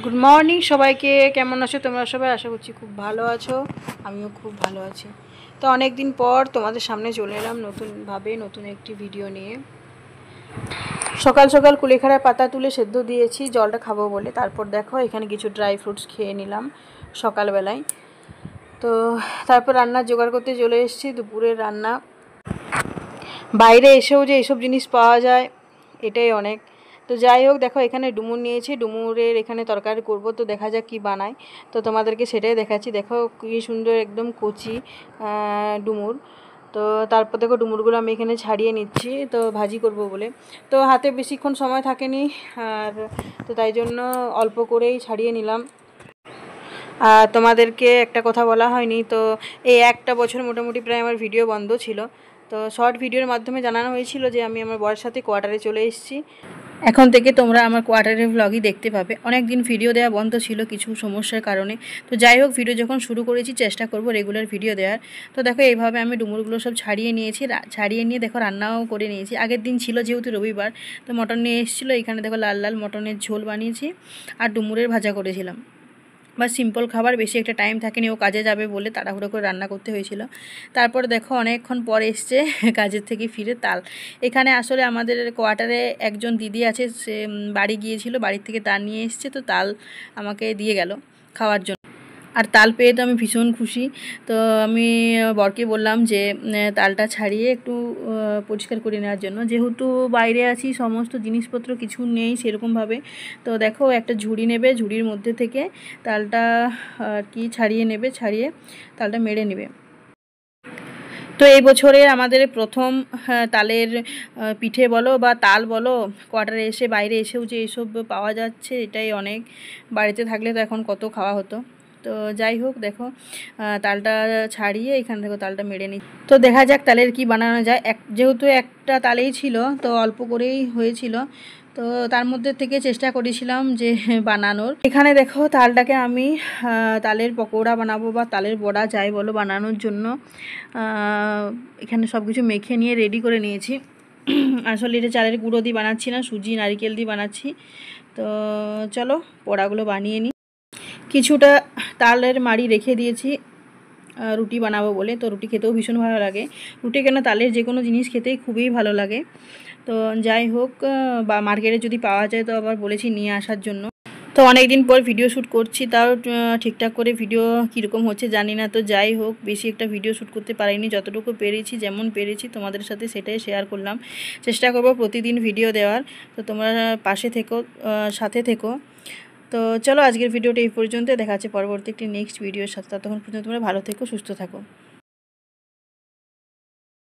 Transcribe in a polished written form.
Good morning সবাইকে। কেমন আছো তোমরা সবাই? আশা করছি খুব ভালো আছো, আমিও খুব ভালো আছি। তো অনেক দিন পর তোমাদের সামনে চলে এলাম নতুনভাবে নতুন একটি ভিডিও নিয়ে। সকাল সকাল কুলেখাড়ার পাতা তুলে সেদ্ধ দিয়েছি জলটা খাবো বলে। তারপর দেখো এখানে কিছু ড্রাই ফ্রুটস খেয়ে নিলাম সকালবেলায়। তো তারপর রান্নার জোগাড় করতে চলে এসেছি, দুপুরের রান্না। বাইরে এসেও যে এসব জিনিস পাওয়া যায় এটাই অনেক। তো যাই হোক, দেখো এখানে ডুমুর নিয়েছি, ডুমুরের এখানে তরকারি করব। তো দেখা যাক কি বানাই, তো তোমাদেরকে সেটাই দেখাচ্ছি। দেখো কি সুন্দর একদম কচি ডুমুর। তো তারপর দেখো ডুমুরগুলো আমি এখানে ছাড়িয়ে নিচ্ছি, তো ভাজি করব বলে। তো হাতে বেশিক্ষণ সময় থাকেনি, আর তো তাই জন্য অল্প করেই ছাড়িয়ে নিলাম। তোমাদেরকে একটা কথা বলা হয়নি, তো এই একটা বছর মোটামুটি প্রায় আমার ভিডিও বন্ধ ছিল। তো শর্ট ভিডিওর মাধ্যমে জানানো হয়েছিল যে আমি আমার বরের সাথে কোয়ার্টারে চলে এসেছি। এখন থেকে তোমরা আমার কোয়ার্টারের ভ্লগই দেখতে পাবে। অনেক দিন ভিডিও দেওয়া বন্ধ ছিল কিছু সমস্যার কারণে। তো যাই হোক, ভিডিও যখন শুরু করেছি চেষ্টা করব রেগুলার ভিডিও দেওয়ার। তো দেখো এইভাবে আমি ডুমুরগুলো সব ছাড়িয়ে নিয়েছি, ছাড়িয়ে নিয়ে দেখো রান্নাও করে নিয়েছি। আগের দিন ছিল যেহেতু রবিবার, তো মটন নিয়ে এসেছিলো। এখানে দেখো লাল লাল মটনের ঝোল বানিয়েছি আর ডুমুরের ভাজা করেছিলাম। বা সিম্পল খাবার, বেশি একটা টাইম থাকেনি, ও কাজে যাবে বলে তাড়াহুড়ো করে রান্না করতে হয়েছিল। তারপর দেখো অনেকক্ষণ পর এসছে কাজের থেকে ফিরে তাল। এখানে আসলে আমাদের কোয়ার্টারে একজন দিদি আছে, সে বাড়ি গিয়েছিল, বাড়ির থেকে তাল নিয়ে এসছে। তো তাল আমাকে দিয়ে গেল খাওয়ার জন্য, আর তাল পেয়ে তো আমি ভীষণ খুশি। তো আমি বরকে বললাম যে তালটা ছাড়িয়ে একটু পরিষ্কার করে নেওয়ার জন্য, যেহেতু বাইরে আছি সমস্ত জিনিসপত্র কিছু নেই সেরকমভাবে। তো দেখো একটা ঝুড়ি নেবে, ঝুড়ির মধ্যে থেকে তালটা আর কি ছাড়িয়ে নেবে, ছাড়িয়ে তালটা মেরে নেবে। তো এই বছরের আমাদের প্রথম তালের পিঠে বলো বা তাল বলো, কোয়ার্টারে এসে বাইরে এসেও যে এইসব পাওয়া যাচ্ছে এটাই অনেক। বাড়িতে থাকলে তো এখন কত খাওয়া হতো। তো যাই হোক, দেখো তালটা ছাড়িয়ে এখান থেকে তালটা মেরে নিই। তো দেখা যাক তালের কি বানানো যায়। যেহেতু একটা তালেই ছিল তো অল্প করেই হয়েছিল, তো তার মধ্যে থেকে চেষ্টা করেছিলাম যে বানানোর। এখানে দেখো তালটাকে আমি তালের পকোড়া বানাবো বা তালের বড়া যাই বলো বানানোর জন্য এখানে সব কিছু মেখে নিয়ে রেডি করে নিয়েছি। আসলে এটা চালের গুঁড়ো দিয়ে বানাচ্ছি না, সুজি নারকেল দিয়ে বানাচ্ছি। তো চলো বড়াগুলো বানিয়ে নিই। কিছুটা তালের মাড়ি রেখে দিয়েছি রুটি বানাবো বলে। তো রুটি খেতেও ভীষণ ভালো লাগে, রুটি কেন তালের যে কোনো জিনিস খেতেই খুবই ভালো লাগে। তো যাই হোক, বা মার্কেটে যদি পাওয়া যায় তো আবার বলেছি নিয়ে আসার জন্য। তো অনেক দিন পর ভিডিও শ্যুট করছি, তাও ঠিকঠাক করে ভিডিও কীরকম হচ্ছে জানি না। তো যাই হোক, বেশি একটা ভিডিও শ্যুট করতে পারিনি, যতটুকু পেরেছি যেমন পেরেছি তোমাদের সাথে সেটাই শেয়ার করলাম। চেষ্টা করব প্রতিদিন ভিডিও দেওয়ার। তো তোমরা পাশে থেকো, সাথে থেকো। তো চলো আজকের ভিডিওটা এই পর্যন্ত, দেখা যাচ্ছে পরবর্তী একটি নেক্সট ভিডিওর সাথে। ততক্ষণ পর্যন্ত তোমরা ভালো থেকো, সুস্থ থাকো।